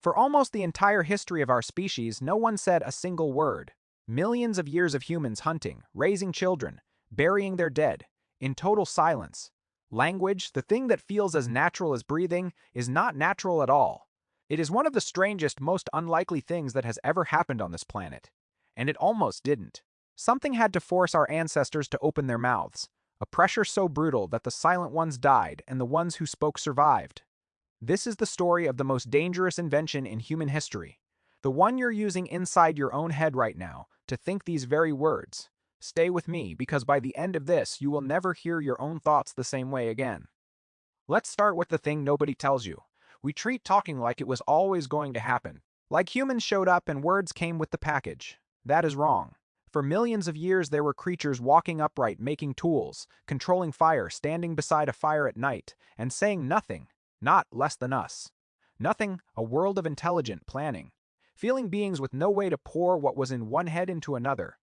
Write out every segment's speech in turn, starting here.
For almost the entire history of our species, no one said a single word. Millions of years of humans hunting, raising children, burying their dead, in total silence. Language, the thing that feels as natural as breathing, is not natural at all. It is one of the strangest, most unlikely things that has ever happened on this planet. And it almost didn't. Something had to force our ancestors to open their mouths, a pressure so brutal that the silent ones died and the ones who spoke survived. This is the story of the most dangerous invention in human history. The one you're using inside your own head right now to think these very words. Stay with me, because by the end of this, you will never hear your own thoughts the same way again. Let's start with the thing nobody tells you. We treat talking like it was always going to happen. Like humans showed up and words came with the package. That is wrong. For millions of years there were creatures walking upright, making tools, controlling fire, standing beside a fire at night, and saying nothing. Not less than us. Nothing, a world of intelligent planning. Feeling beings with no way to pour what was in one head into another.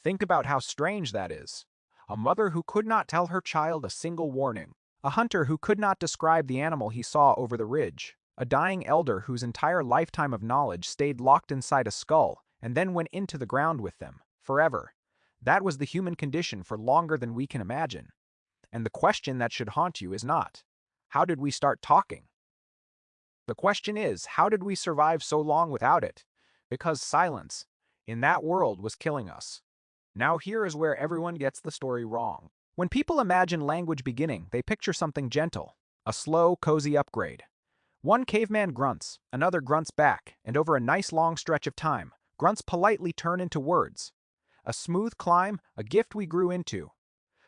Think about how strange that is. A mother who could not tell her child a single warning. A hunter who could not describe the animal he saw over the ridge. A dying elder whose entire lifetime of knowledge stayed locked inside a skull and then went into the ground with them, forever. That was the human condition for longer than we can imagine. And the question that should haunt you is not, how did we start talking? The question is, how did we survive so long without it? Because silence, in that world, was killing us. Now here is where everyone gets the story wrong. When people imagine language beginning, they picture something gentle, a slow, cozy upgrade. One caveman grunts, another grunts back, and over a nice long stretch of time, grunts politely turn into words. A smooth climb, a gift we grew into.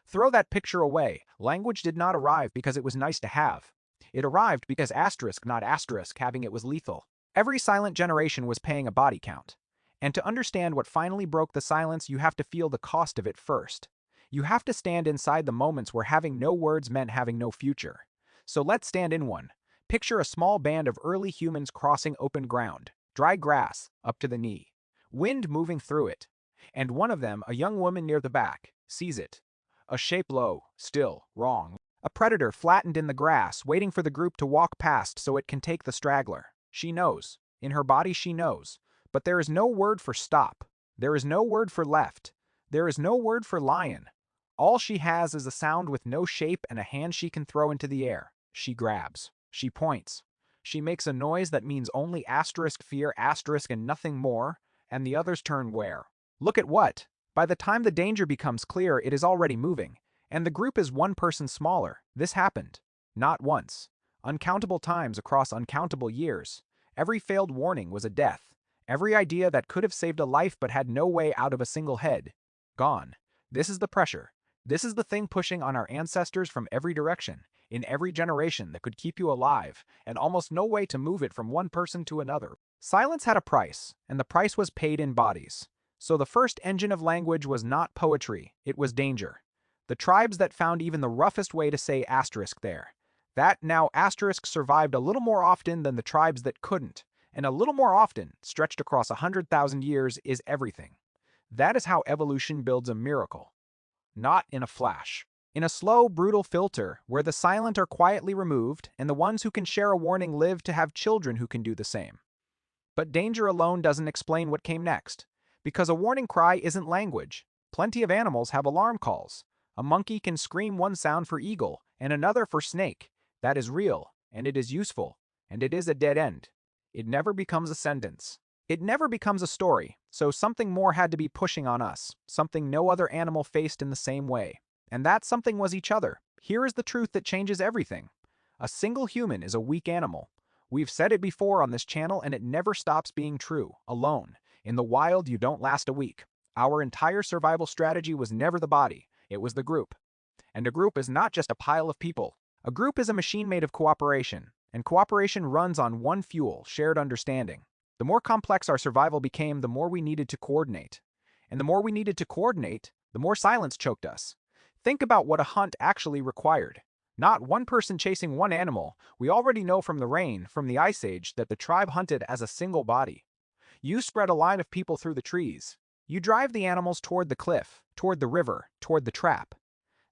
Throw that picture away. Language did not arrive because it was nice to have. It arrived because asterisk, not asterisk, having it was lethal. Every silent generation was paying a body count. And to understand what finally broke the silence, you have to feel the cost of it first. You have to stand inside the moments where having no words meant having no future. So let's stand in one. Picture a small band of early humans crossing open ground, dry grass, up to the knee. Wind moving through it. And one of them, a young woman near the back, sees it. A shape low, still, wrong. A predator flattened in the grass, waiting for the group to walk past so it can take the straggler. She knows. In her body she knows. But there is no word for stop. There is no word for left. There is no word for lion. All she has is a sound with no shape and a hand she can throw into the air. She grabs. She points. She makes a noise that means only asterisk fear, asterisk, and nothing more, and the others turn where? Look at what? By the time the danger becomes clear, it is already moving, and the group is one person smaller. This happened. Not once. Uncountable times across uncountable years. Every failed warning was a death. Every idea that could have saved a life but had no way out of a single head. Gone. This is the pressure. This is the thing pushing on our ancestors from every direction, in every generation, that could keep you alive, and almost no way to move it from one person to another. Silence had a price, and the price was paid in bodies. So the first engine of language was not poetry, it was danger. The tribes that found even the roughest way to say asterisk there. That now asterisk survived a little more often than the tribes that couldn't, and a little more often, stretched across 100,000 years, is everything. That is how evolution builds a miracle. Not in a flash. In a slow, brutal filter, where the silent are quietly removed, and the ones who can share a warning live to have children who can do the same. But danger alone doesn't explain what came next. Because a warning cry isn't language. Plenty of animals have alarm calls. A monkey can scream one sound for eagle, and another for snake. That is real, and it is useful, and it is a dead end. It never becomes a sentence. It never becomes a story, so something more had to be pushing on us, something no other animal faced in the same way. And that something was each other. Here is the truth that changes everything. A single human is a weak animal. We've said it before on this channel, and it never stops being true. Alone. In the wild, you don't last a week. Our entire survival strategy was never the body, it was the group. And a group is not just a pile of people. A group is a machine made of cooperation, and cooperation runs on one fuel, shared understanding. The more complex our survival became, the more we needed to coordinate. And the more we needed to coordinate, the more silence choked us. Think about what a hunt actually required. Not one person chasing one animal. We already know from the rain, from the Ice Age, that the tribe hunted as a single body. You spread a line of people through the trees. You drive the animals toward the cliff, toward the river, toward the trap.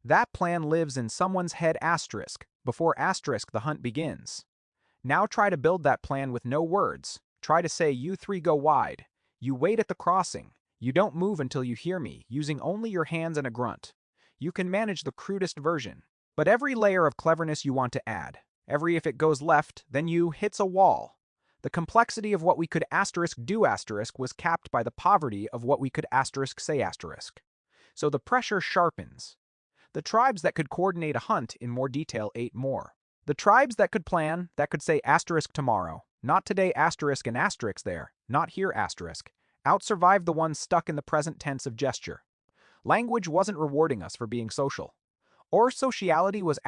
That plan lives in someone's head asterisk, before asterisk the hunt begins. Now try to build that plan with no words. Try to say, "You three go wide." You wait at the crossing. You don't move until you hear me, using only your hands and a grunt. You can manage the crudest version. But every layer of cleverness you want to add, every if it goes left, then you hits a wall. The complexity of what we could do was capped by the poverty of what we could say. So the pressure sharpens. The tribes that could coordinate a hunt in more detail ate more. The tribes that could plan, that could say tomorrow, not today and there, not here out-survived the ones stuck in the present tense of gesture. Language wasn't rewarding us for being social. Or sociality was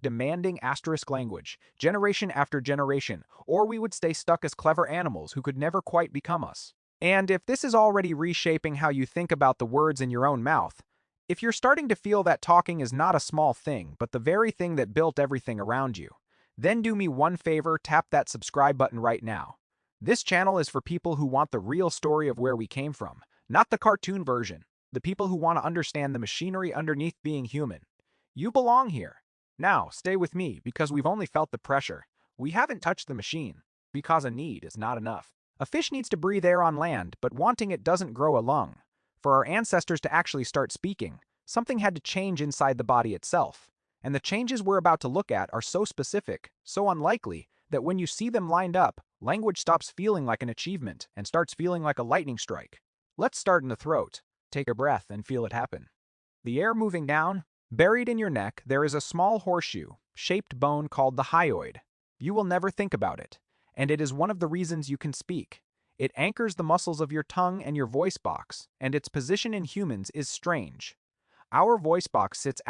demanding language, generation after generation, or we would stay stuck as clever animals who could never quite become us. And if this is already reshaping how you think about the words in your own mouth, if you're starting to feel that talking is not a small thing, but the very thing that built everything around you, then do me one favor, tap that subscribe button right now. This channel is for people who want the real story of where we came from, not the cartoon version, the people who want to understand the machinery underneath being human. You belong here. Now, stay with me because we've only felt the pressure. We haven't touched the machine, because a need is not enough. A fish needs to breathe air on land, but wanting it doesn't grow a lung. For our ancestors to actually start speaking, something had to change inside the body itself. And the changes we're about to look at are so specific, so unlikely, that when you see them lined up, language stops feeling like an achievement and starts feeling like a lightning strike. Let's start in the throat. Take a breath and feel it happen. The air moving down. Buried in your neck, there is a small horseshoe-shaped bone called the hyoid. You will never think about it, and it is one of the reasons you can speak. It anchors the muscles of your tongue and your voice box, and its position in humans is strange. Our voice box sits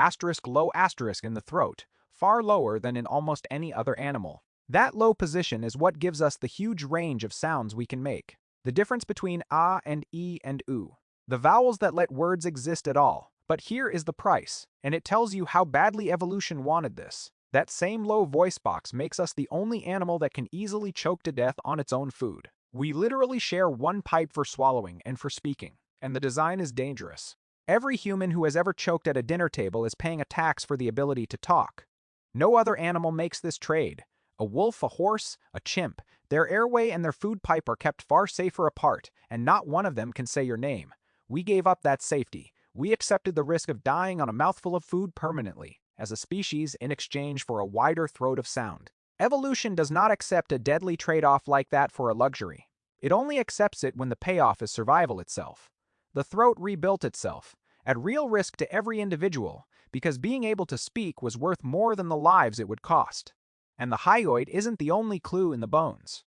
low in the throat, far lower than in almost any other animal. That low position is what gives us the huge range of sounds we can make. The difference between ah and e and oo. The vowels that let words exist at all. But here is the price, and it tells you how badly evolution wanted this. That same low voice box makes us the only animal that can easily choke to death on its own food. We literally share one pipe for swallowing and for speaking, and the design is dangerous. Every human who has ever choked at a dinner table is paying a tax for the ability to talk. No other animal makes this trade. A wolf, a horse, a chimp, their airway and their food pipe are kept far safer apart, and not one of them can say your name. We gave up that safety. We accepted the risk of dying on a mouthful of food permanently, as a species in exchange for a wider throat of sound. Evolution does not accept a deadly trade-off like that for a luxury. It only accepts it when the payoff is survival itself. The throat rebuilt itself, at real risk to every individual, because being able to speak was worth more than the lives it would cost. And the hyoid isn't the only clue in the bones.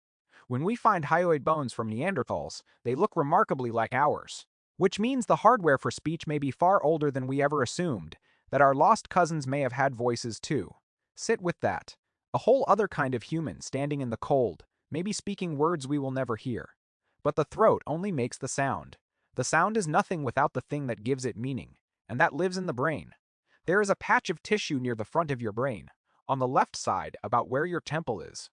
When we find hyoid bones from Neanderthals, they look remarkably like ours. Which means the hardware for speech may be far older than we ever assumed, that our lost cousins may have had voices too. Sit with that. A whole other kind of human standing in the cold, maybe speaking words we will never hear. But the throat only makes the sound. The sound is nothing without the thing that gives it meaning, and that lives in the brain. There is a patch of tissue near the front of your brain, on the left side about where your temple is.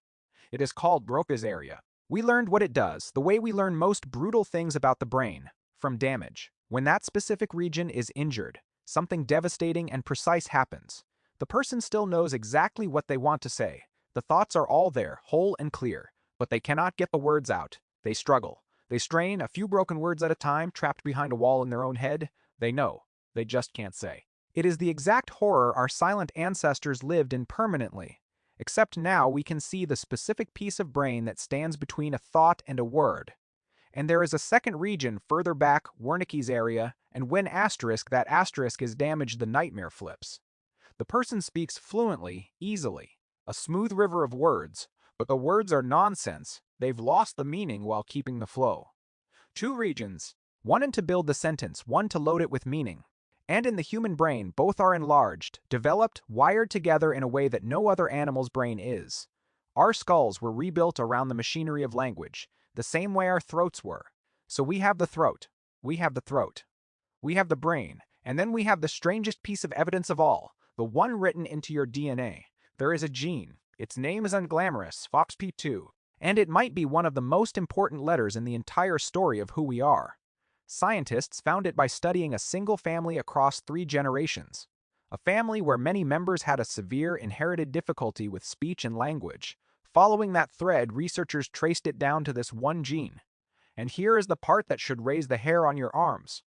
It is called Broca's area. We learned what it does, the way we learn most brutal things about the brain. From damage. When that specific region is injured, something devastating and precise happens. The person still knows exactly what they want to say. The thoughts are all there, whole and clear, but they cannot get the words out. They struggle. They strain, a few broken words at a time, trapped behind a wall in their own head. They know. They just can't say. It is the exact horror our silent ancestors lived in permanently. Except now we can see the specific piece of brain that stands between a thought and a word. And there is a second region further back, Wernicke's area, and when that asterisk is damaged, the nightmare flips. The person speaks fluently, easily, a smooth river of words, but the words are nonsense. They've lost the meaning while keeping the flow. Two regions, one to build the sentence, one to load it with meaning. And in the human brain, both are enlarged, developed, wired together in a way that no other animal's brain is. Our skulls were rebuilt around the machinery of language, the same way our throats were. So we have the throat, we have the throat, we have the brain, and then we have the strangest piece of evidence of all, the one written into your DNA. There is a gene. Its name is unglamorous, FOXP2, and it might be one of the most important letters in the entire story of who we are. Scientists found it by studying a single family across 3 generations. A family where many members had a severe inherited difficulty with speech and language. Following that thread, researchers traced it down to this one gene. And here is the part that should raise the hair on your arms.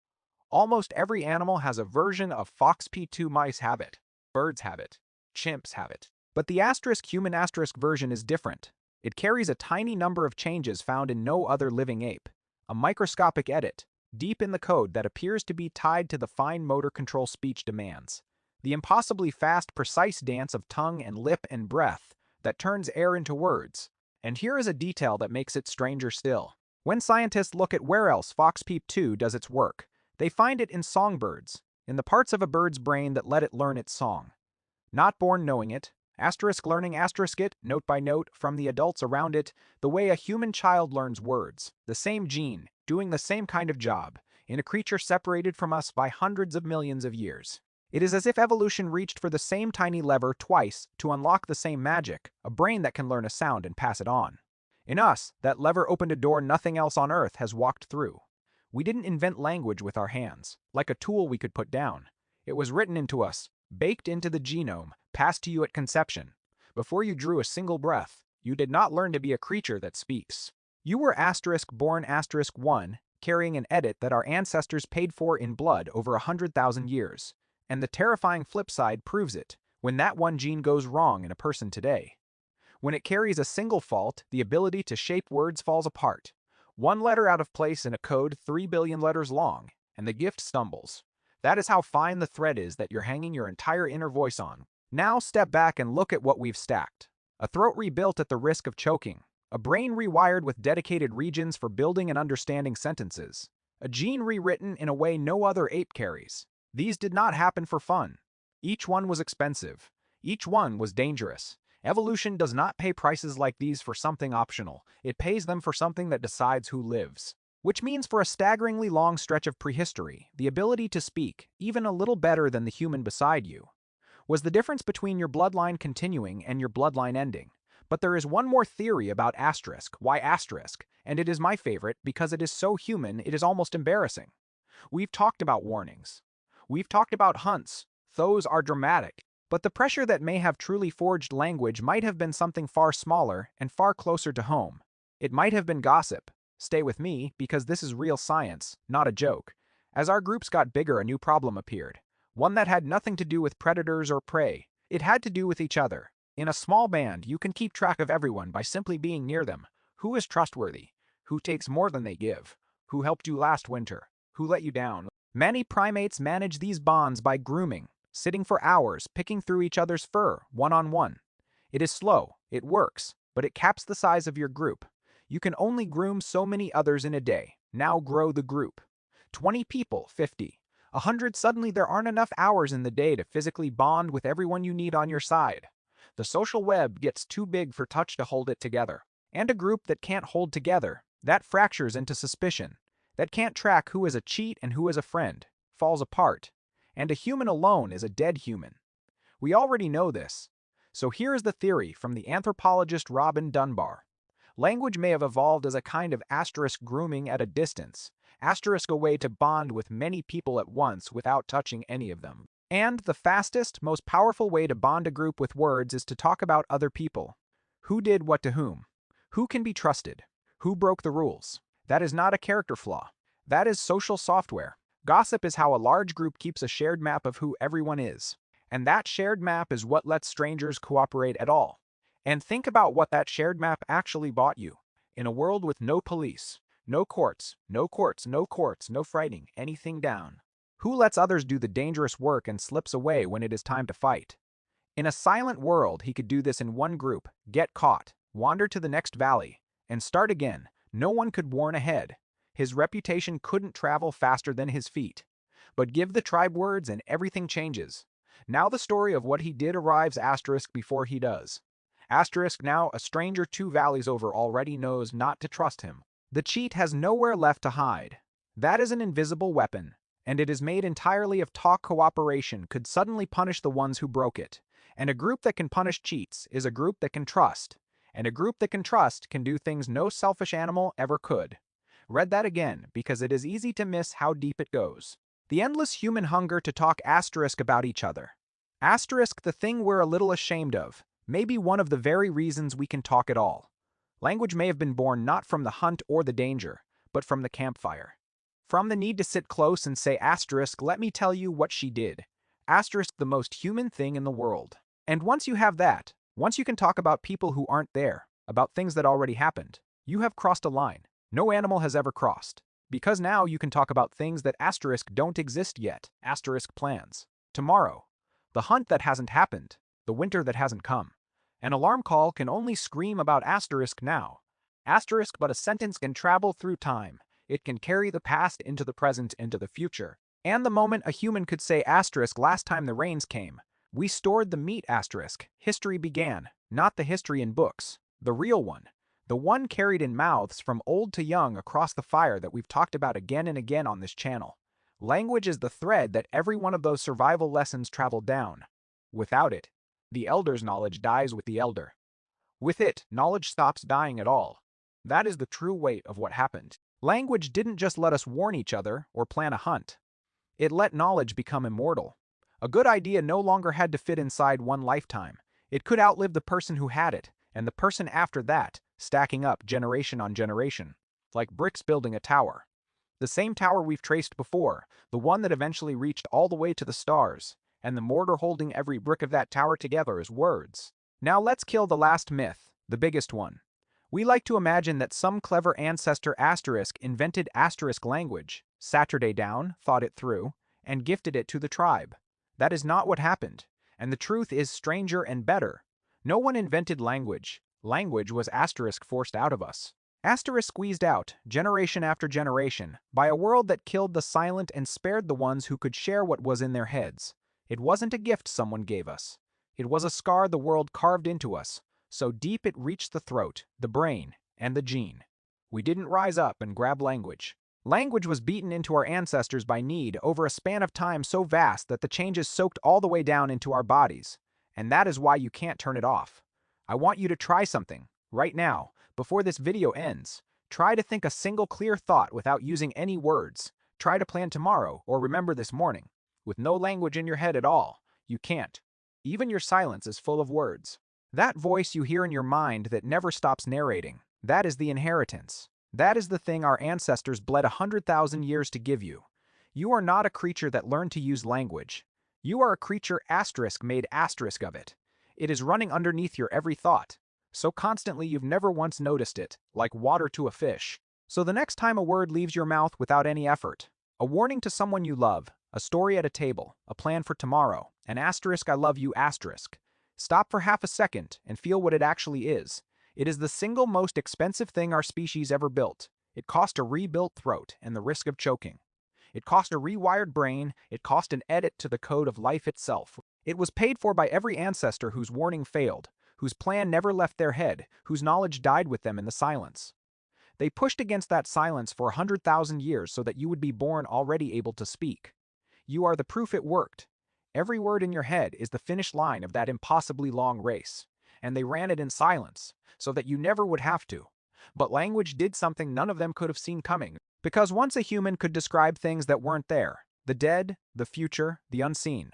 Almost every animal has a version of FOXP2. Mice have it, birds have it, chimps have it. But the human version is different. It carries a tiny number of changes found in no other living ape. A microscopic edit, deep in the code that appears to be tied to the fine motor control speech demands. The impossibly fast, precise dance of tongue and lip and breath that turns air into words. And here is a detail that makes it stranger still. When scientists look at where else FOXP2 does its work, they find it in songbirds, in the parts of a bird's brain that let it learn its song. Not born knowing it, learning it, note by note, from the adults around it, the way a human child learns words, the same gene, doing the same kind of job, in a creature separated from us by hundreds of millions of years. It is as if evolution reached for the same tiny lever twice to unlock the same magic, a brain that can learn a sound and pass it on. In us, that lever opened a door nothing else on Earth has walked through. We didn't invent language with our hands, like a tool we could put down. It was written into us, baked into the genome, passed to you at conception. Before you drew a single breath, you did not learn to be a creature that speaks. You were born *1, carrying an edit that our ancestors paid for in blood over 100,000 years. And the terrifying flip side proves it, when that one gene goes wrong in a person today. When it carries a single fault, the ability to shape words falls apart. One letter out of place in a code 3 billion letters long, and the gift stumbles. That is how fine the thread is that you're hanging your entire inner voice on. Now step back and look at what we've stacked. A throat rebuilt at the risk of choking. A brain rewired with dedicated regions for building and understanding sentences. A gene rewritten in a way no other ape carries. These did not happen for fun. Each one was expensive. Each one was dangerous. Evolution does not pay prices like these for something optional. It pays them for something that decides who lives. Which means for a staggeringly long stretch of prehistory, the ability to speak, even a little better than the human beside you, was the difference between your bloodline continuing and your bloodline ending. But there is one more theory about why asterisk, and it is my favorite because it is so human it is almost embarrassing. We've talked about warnings. We've talked about hunts. Those are dramatic. But the pressure that may have truly forged language might have been something far smaller and far closer to home. It might have been gossip. Stay with me, because this is real science, not a joke. As our groups got bigger, a new problem appeared. One that had nothing to do with predators or prey. It had to do with each other. In a small band, you can keep track of everyone by simply being near them. Who is trustworthy? Who takes more than they give? Who helped you last winter? Who let you down? Many primates manage these bonds by grooming, sitting for hours, picking through each other's fur, one-on-one. It is slow, it works, but it caps the size of your group. You can only groom so many others in a day. Now grow the group. 20 people, 50. 100, suddenly there aren't enough hours in the day to physically bond with everyone you need on your side. The social web gets too big for touch to hold it together. And a group that can't hold together, that fractures into suspicion, that can't track who is a cheat and who is a friend, falls apart. And a human alone is a dead human. We already know this. So here is the theory from the anthropologist Robin Dunbar. Language may have evolved as a kind of grooming at a distance, a way to bond with many people at once without touching any of them. And the fastest, most powerful way to bond a group with words is to talk about other people. Who did what to whom? Who can be trusted? Who broke the rules? That is not a character flaw. That is social software. Gossip is how a large group keeps a shared map of who everyone is. And that shared map is what lets strangers cooperate at all. And think about what that shared map actually bought you. In a world with no police, no courts, no writing anything down. Who lets others do the dangerous work and slips away when it is time to fight? In a silent world, he could do this in one group, get caught, wander to the next valley, and start again. No one could warn ahead. His reputation couldn't travel faster than his feet. But give the tribe words and everything changes. Now the story of what he did arrives before he does. Now, a stranger 2 valleys over already knows not to trust him. The cheat has nowhere left to hide. That is an invisible weapon, and it is made entirely of talk. Cooperation could suddenly punish the ones who broke it. And a group that can punish cheats is a group that can trust. And a group that can trust can do things no selfish animal ever could. Read that again, because it is easy to miss how deep it goes. The endless human hunger to talk about each other. The thing we're a little ashamed of. may be one of the very reasons we can talk at all. Language may have been born not from the hunt or the danger, but from the campfire. From the need to sit close and say asterisk, let me tell you what she did. Asterisk, the most human thing in the world. And once you have that, once you can talk about people who aren't there, about things that already happened, you have crossed a line no animal has ever crossed. Because now you can talk about things that asterisk don't exist yet, asterisk plans. Tomorrow. The hunt that hasn't happened. The winter that hasn't come. An alarm call can only scream about asterisk now. Asterisk, but a sentence can travel through time. It can carry the past into the present, into the future. And the moment a human could say asterisk last time the rains came, we stored the meat asterisk. History began, not the history in books. The real one. The one carried in mouths from old to young across the fire that we've talked about again and again on this channel. Language is the thread that every one of those survival lessons traveled down. Without it, the elder's knowledge dies with the elder. With it, knowledge stops dying at all. That is the true weight of what happened. Language didn't just let us warn each other or plan a hunt. It let knowledge become immortal. A good idea no longer had to fit inside one lifetime. It could outlive the person who had it, and the person after that, stacking up generation on generation, like bricks building a tower. The same tower we've traced before, the one that eventually reached all the way to the stars, and the mortar holding every brick of that tower together is words. Now let's kill the last myth, the biggest one. We like to imagine that some clever ancestor asterisk invented asterisk language, Saturday down, thought it through, and gifted it to the tribe. That is not what happened, and the truth is stranger and better. No one invented language. Language was asterisk forced out of us. Asterisk squeezed out, generation after generation, by a world that killed the silent and spared the ones who could share what was in their heads. It wasn't a gift someone gave us. It was a scar the world carved into us, so deep it reached the throat, the brain, and the gene. We didn't rise up and grab language. Language was beaten into our ancestors by need over a span of time so vast that the changes soaked all the way down into our bodies. And that is why you can't turn it off. I want you to try something, right now, before this video ends. Try to think a single clear thought without using any words. Try to plan tomorrow or remember this morning. With no language in your head at all, you can't. Even your silence is full of words. That voice you hear in your mind that never stops narrating, that is the inheritance. That is the thing our ancestors bled 100,000 years to give you. You are not a creature that learned to use language. You are a creature asterisk made asterisk of it. It is running underneath your every thought. So constantly you've never once noticed it, like water to a fish. So the next time a word leaves your mouth without any effort, a warning to someone you love, a story at a table, a plan for tomorrow, an asterisk I love you asterisk. Stop for half a second and feel what it actually is. It is the single most expensive thing our species ever built. It cost a rebuilt throat and the risk of choking. It cost a rewired brain. It cost an edit to the code of life itself. It was paid for by every ancestor whose warning failed, whose plan never left their head, whose knowledge died with them in the silence. They pushed against that silence for 100,000 years so that you would be born already able to speak. You are the proof it worked. Every word in your head is the finish line of that impossibly long race. And they ran it in silence, so that you never would have to. But language did something none of them could have seen coming, because once a human could describe things that weren't there, the dead, the future, the unseen.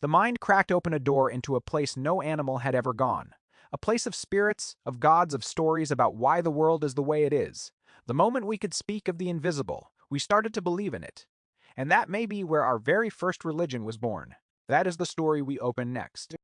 The mind cracked open a door into a place no animal had ever gone. A place of spirits, of gods, of stories about why the world is the way it is. The moment we could speak of the invisible, we started to believe in it. And that may be where our very first religion was born. That is the story we open next.